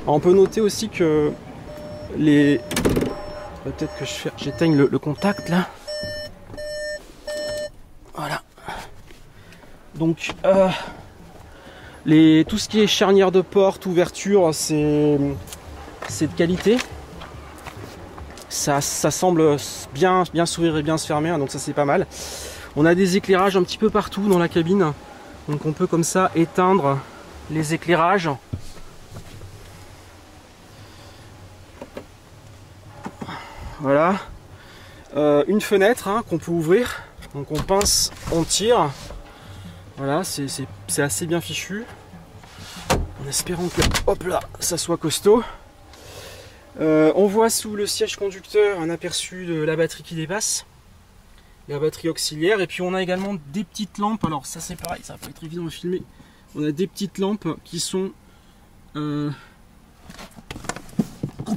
Alors, on peut noter aussi que les... Peut-être que j'éteigne le contact là. Voilà. Donc tout ce qui est charnière de porte, ouverture, c'est de qualité. Ça semble bien s'ouvrir et bien se fermer, hein, donc ça c'est pas mal. On a des éclairages un petit peu partout dans la cabine. Donc on peut comme ça éteindre les éclairages. Voilà. Une fenêtre hein, qu'on peut ouvrir. Donc on pince, on tire. Voilà, c'est assez bien fichu. En espérant que, hop là, ça soit costaud. On voit sous le siège conducteur un aperçu de la batterie qui dépasse. La batterie auxiliaire. Et puis on a également des petites lampes. Alors ça c'est pareil, ça va pas être évident à filmer. On a des petites lampes qui sont... qu'on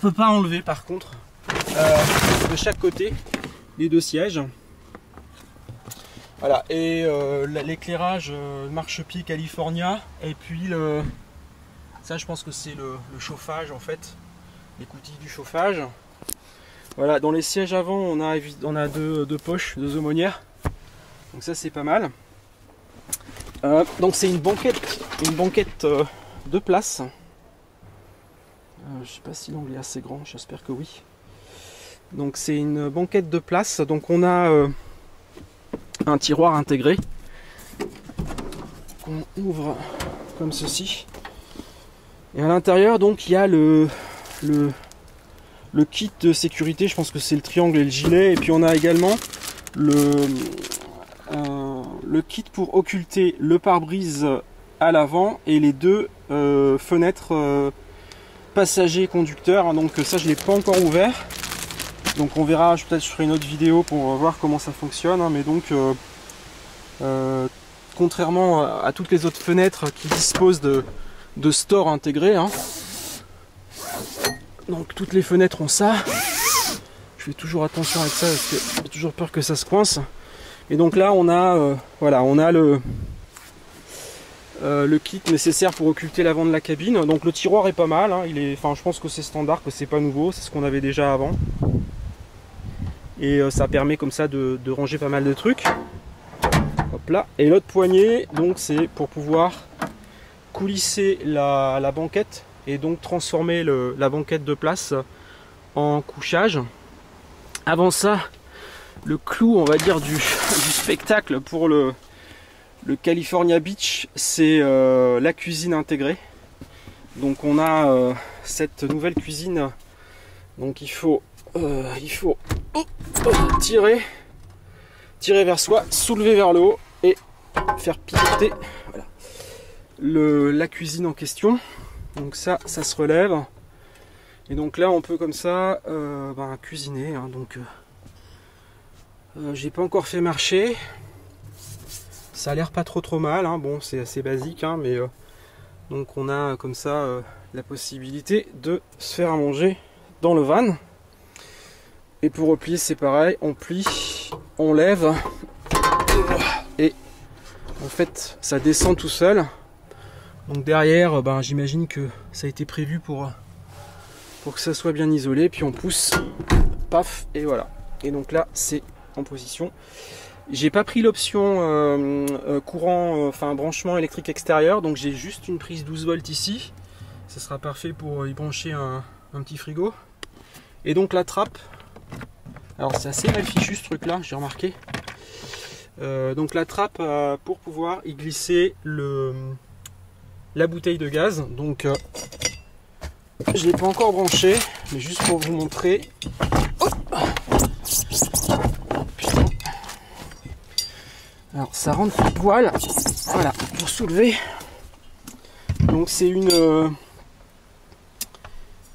peut pas enlever par contre. De chaque côté, les deux sièges. Voilà, et l'éclairage marchepied California, et puis ça je pense que c'est le chauffage en fait, les coutilles du chauffage. Voilà, dans les sièges avant on a deux poches, deux aumônières, donc ça c'est pas mal. Donc c'est une banquette de place. Je sais pas si l'angle est assez grand, j'espère que oui. Donc c'est une banquette de place, donc on a un tiroir intégré qu'on ouvre comme ceci, et à l'intérieur donc il y a le kit de sécurité, je pense que c'est le triangle et le gilet, et puis on a également le kit pour occulter le pare-brise à l'avant et les deux fenêtres passager et conducteur, donc ça je l'ai pas encore ouvert. Donc on verra, peut-être je ferai une autre vidéo pour voir comment ça fonctionne, hein, mais donc contrairement à toutes les autres fenêtres qui disposent de stores intégrés, hein, donc toutes les fenêtres ont ça. Je fais toujours attention avec ça parce que j'ai toujours peur que ça se coince. Et donc là on a voilà, on a le kit nécessaire pour occulter l'avant de la cabine. Donc le tiroir est pas mal, hein, je pense que c'est standard, que c'est pas nouveau, c'est ce qu'on avait déjà avant. Et ça permet comme ça de ranger pas mal de trucs. Hop là. Et l'autre poignée, donc c'est pour pouvoir coulisser la banquette et donc transformer la banquette de place en couchage. Avant ça, le clou, on va dire, du spectacle pour le California Beach, c'est la cuisine intégrée. Donc on a cette nouvelle cuisine, donc il faut tirer vers soi, soulever vers le haut et faire pivoter, voilà, la cuisine en question. Donc ça se relève, et donc là on peut comme ça cuisiner, hein. Donc j'ai pas encore fait marcher, ça a l'air pas trop mal, hein. Bon c'est assez basique, hein, mais donc on a comme ça la possibilité de se faire à manger dans le van. Et pour replier c'est pareil, on plie, on lève et en fait ça descend tout seul. Donc derrière j'imagine que ça a été prévu pour que ça soit bien isolé, puis on pousse, paf, et voilà. Et donc là c'est en position. J'ai pas pris l'option courant, branchement électrique extérieur, donc j'ai juste une prise 12 volts ici. Ça sera parfait pour y brancher un petit frigo. Et donc la trappe, alors c'est assez mal fichu ce truc là, j'ai remarqué. Donc la trappe pour pouvoir y glisser la bouteille de gaz. Donc je ne l'ai pas encore branché, mais juste pour vous montrer. Oh, putain. Alors ça rentre à poil, voilà, pour soulever. Donc c'est une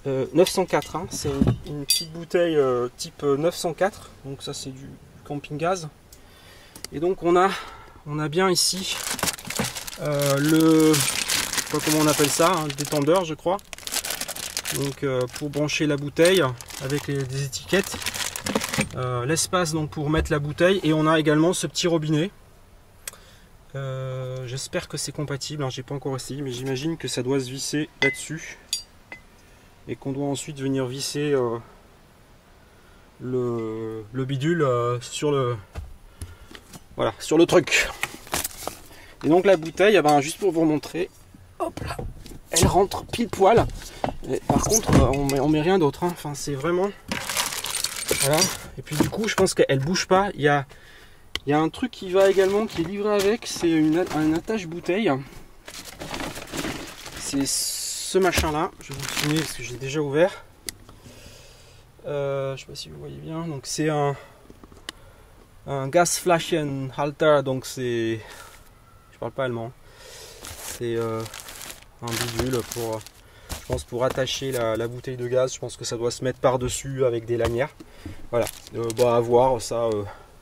904, hein. C'est une petite bouteille type 904, donc ça c'est du camping gaz. Et donc on a bien ici je sais pas comment on appelle ça, un détendeur je crois. Donc pour brancher la bouteille avec des étiquettes, l'espace donc pour mettre la bouteille, et on a également ce petit robinet. J'espère que c'est compatible, hein, j'ai pas encore essayé, mais j'imagine que ça doit se visser là-dessus. et qu'on doit ensuite venir visser le bidule sur le truc. Et donc la bouteille, eh ben, juste pour vous montrer, hop là, elle rentre pile poil. Et par contre, on met rien d'autre, hein. Enfin, c'est vraiment, voilà. Et puis du coup, je pense qu'elle bouge pas. Il y a un truc qui va également, qui est livré avec, c'est un attache bouteille. C'est ce machin là, je vais vous filmer parce que j'ai déjà ouvert. Je sais pas si vous voyez bien. Donc c'est un Gasflaschenhalter, donc c'est, je parle pas allemand. C'est un bidule pour, je pense, pour attacher la bouteille de gaz. Je pense que ça doit se mettre par dessus avec des lanières. Voilà. À voir ça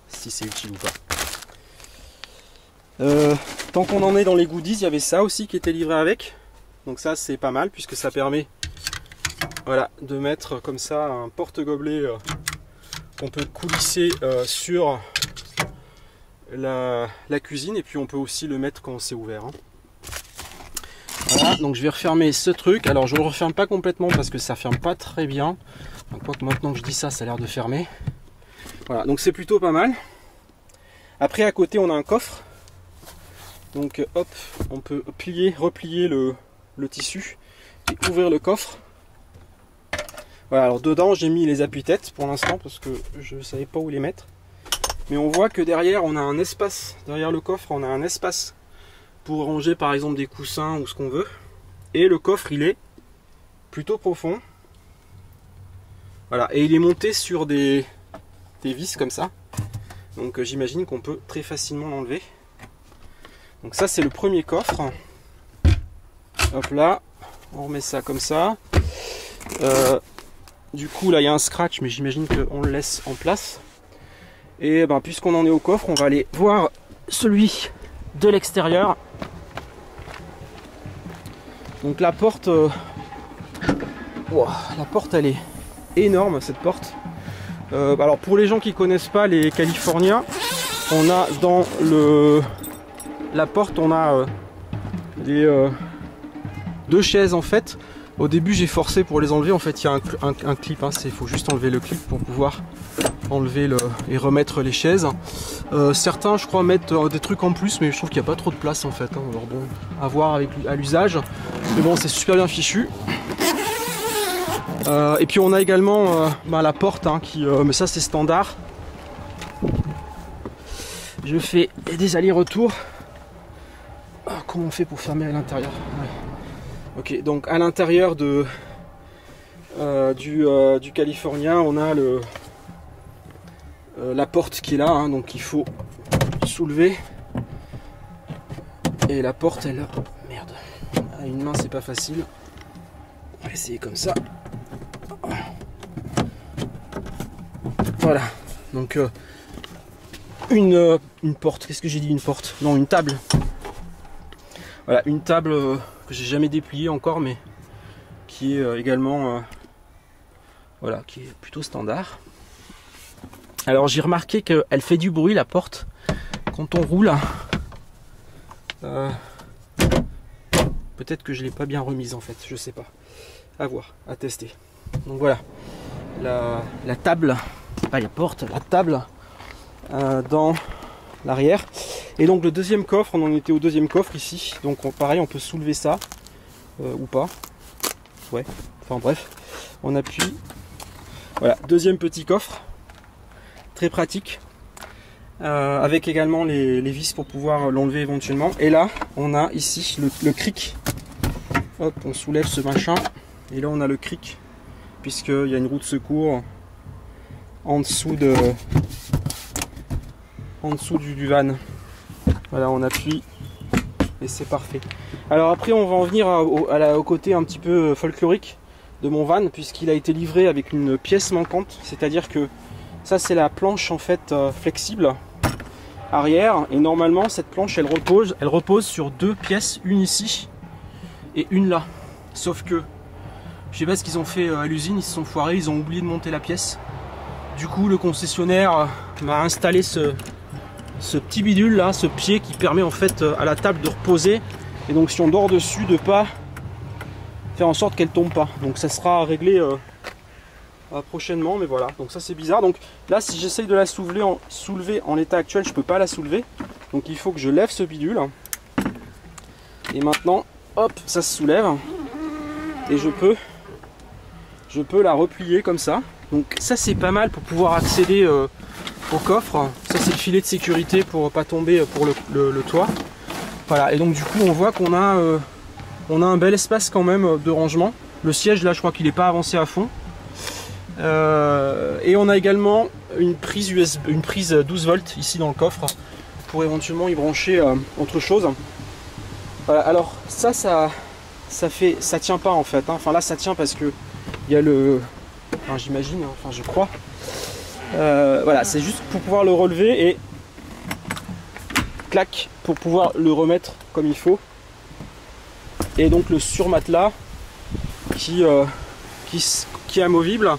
si c'est utile ou pas. Tant qu'on en est dans les goodies, il y avait ça aussi qui était livré avec. Donc ça c'est pas mal puisque ça permet, voilà, de mettre comme ça un porte-gobelet qu'on peut coulisser sur la cuisine, et puis on peut aussi le mettre quand c'est ouvert, hein. Voilà, donc je vais refermer ce truc. Alors je ne le referme pas complètement parce que ça ferme pas très bien. Enfin, quoique maintenant que je dis ça, ça a l'air de fermer. Voilà, donc c'est plutôt pas mal. Après à côté on a un coffre. Donc hop, on peut replier le tissu et ouvrir le coffre. Voilà, alors dedans j'ai mis les appuis-têtes pour l'instant parce que je ne savais pas où les mettre. Mais on voit que derrière on a un espace, derrière le coffre on a un espace pour ranger par exemple des coussins ou ce qu'on veut. Et le coffre il est plutôt profond. Voilà, et il est monté sur des vis comme ça. Donc j'imagine qu'on peut très facilement l'enlever. Donc ça c'est le premier coffre. Hop là, on remet ça comme ça. Du coup là il y a un scratch, mais j'imagine qu'on le laisse en place. Et ben, puisqu'on en est au coffre, on va aller voir celui de l'extérieur. Donc la porte, la porte elle est énorme, cette porte. Alors pour les gens qui connaissent pas les Californiens, on a dans la porte, on a deux chaises en fait. Au début j'ai forcé pour les enlever, en fait il y a un clip, hein, il faut juste enlever le clip pour pouvoir enlever et remettre les chaises. Certains je crois mettent des trucs en plus, mais je trouve qu'il n'y a pas trop de place en fait, hein. Alors bon, à voir à l'usage, mais bon c'est super bien fichu. Et puis on a également la porte, hein, mais ça c'est standard. Je fais des allers-retours. Comment on fait pour fermer à l'intérieur? Ouais. Ok, donc à l'intérieur du Californien, on a la porte qui est là, hein, donc il faut soulever. Et la porte, elle... Merde. À une main, c'est pas facile. On va essayer comme ça. Voilà. Donc une porte. Qu'est-ce que j'ai dit? Une porte? Non, une table. Voilà, une table que j'ai jamais dépliée encore, mais qui est également voilà, qui est plutôt standard. Alors j'ai remarqué qu'elle fait du bruit, la porte, quand on roule. Peut-être que je l'ai pas bien remise en fait, je sais pas. À voir, à tester. Donc voilà, la table, pas la porte, la table dans l'arrière. Et donc le deuxième coffre, on en était au deuxième coffre ici. Donc pareil, on peut soulever ça ou pas. Ouais, enfin bref, on appuie. Voilà, deuxième petit coffre, très pratique, avec également les vis pour pouvoir l'enlever éventuellement. Et là, on a ici le cric. Hop, on soulève ce machin, et là on a le cric, puisqu'il y a une roue de secours en dessous du van. Voilà, on appuie et c'est parfait. Alors après, on va en venir au côté un petit peu folklorique de mon van, puisqu'il a été livré avec une pièce manquante. C'est-à-dire que ça, c'est la planche en fait flexible arrière, et normalement cette planche elle repose sur deux pièces, une ici et une là. Sauf que je sais pas ce qu'ils ont fait à l'usine, ils se sont foirés, ils ont oublié de monter la pièce. Du coup, le concessionnaire m'a installé ce petit bidule là, ce pied qui permet en fait à la table de reposer, et donc si on dort dessus de pas faire en sorte qu'elle tombe pas. Donc ça sera réglé prochainement, mais voilà. Donc ça c'est bizarre. Donc là, si j'essaye de la soulever en l'état actuel, je peux pas la soulever. Donc il faut que je lève ce bidule. Et maintenant, hop, ça se soulève. Et je peux la replier comme ça. Donc ça c'est pas mal pour pouvoir accéder au coffre. Ça c'est le filet de sécurité pour pas tomber pour le toit. Voilà, et donc du coup on voit qu'on a, un bel espace quand même de rangement. Le siège là je crois qu'il n'est pas avancé à fond. Et on a également une prise USB, une prise 12 volts ici dans le coffre pour éventuellement y brancher autre chose. Voilà, alors ça tient pas en fait, hein. Enfin là ça tient parce que il y a le, enfin j'imagine, enfin je crois. Voilà, c'est juste pour pouvoir le relever et clac pour pouvoir le remettre comme il faut. Et donc le surmatelas qui est amovible.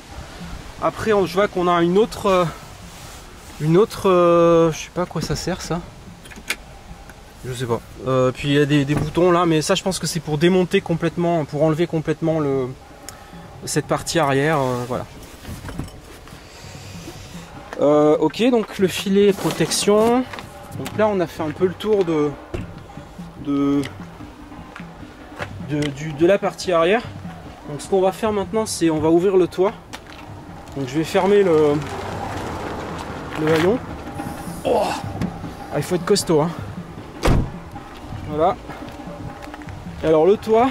Après je vois qu'on a une autre je sais pas à quoi ça sert ça. Je sais pas. Puis il y a des boutons là, mais ça je pense que c'est pour démonter complètement, pour enlever complètement cette partie arrière, voilà. Ok, donc le filet protection. Donc là on a fait un peu le tour de la partie arrière. Donc ce qu'on va faire maintenant, c'est on va ouvrir le toit. Donc je vais fermer le haillon. Oh, ah, il faut être costaud, hein. Voilà. Et alors le toit,